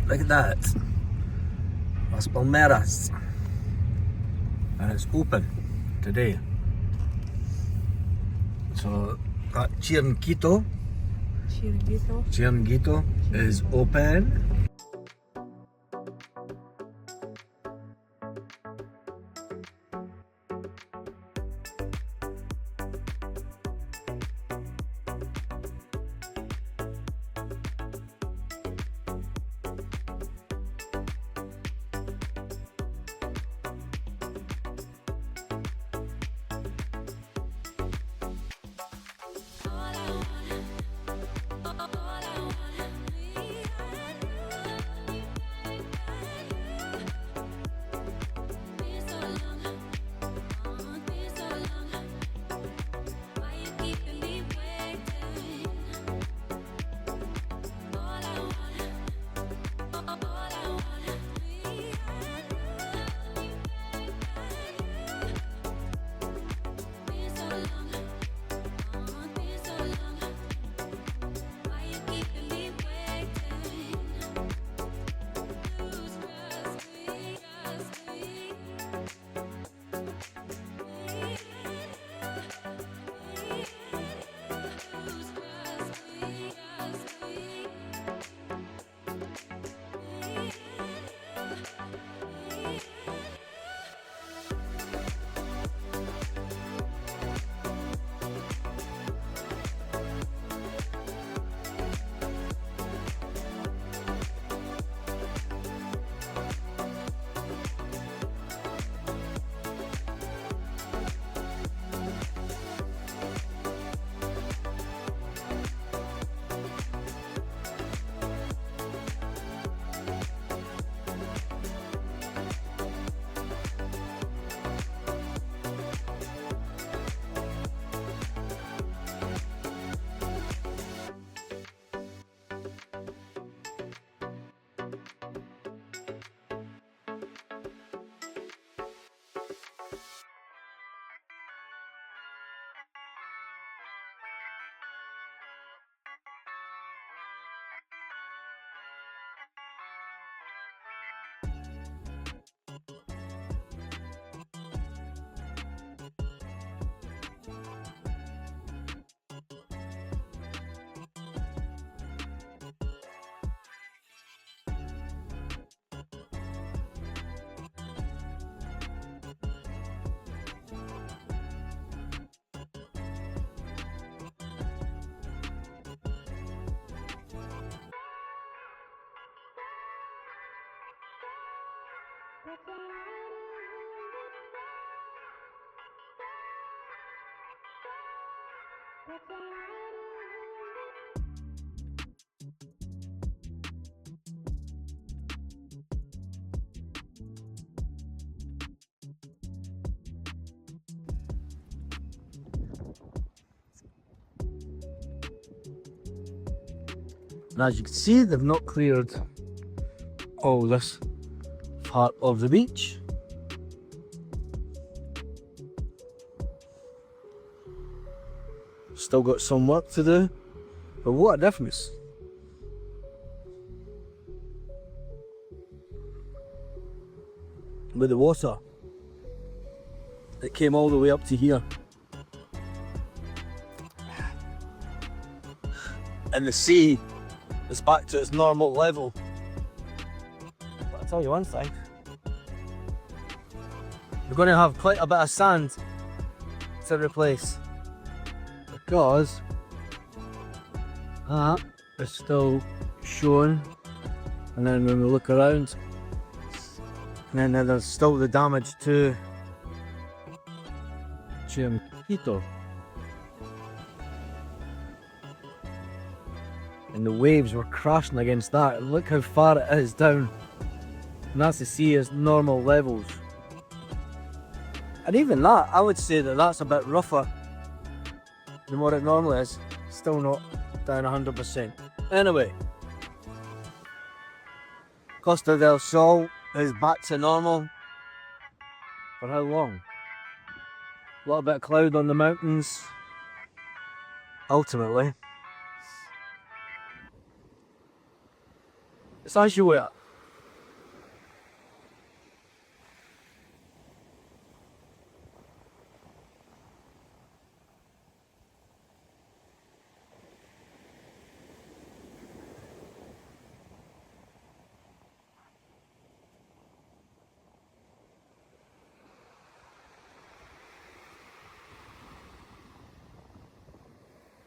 Look at that. Las Palmeras. And it's open today. So that Chiringuito is open. And as you can see, they've not cleared all this part of the beach. Still got some work to do, but what a difference. With the water, it came all the way up to here. And the sea is back to its normal level. But I'll tell you one thing, we're going to have quite a bit of sand to replace, because that is still showing, and then when we look around, and then there's still the damage to Chiringuito. And the waves were crashing against that, and look how far it is down. And that's the sea as normal levels. And even that, I would say that that's a bit rougher than what it normally is. Still not down 100%. Anyway, Costa del Sol is back to normal. For how long? A little bit of cloud on the mountains. Ultimately, it's as you were.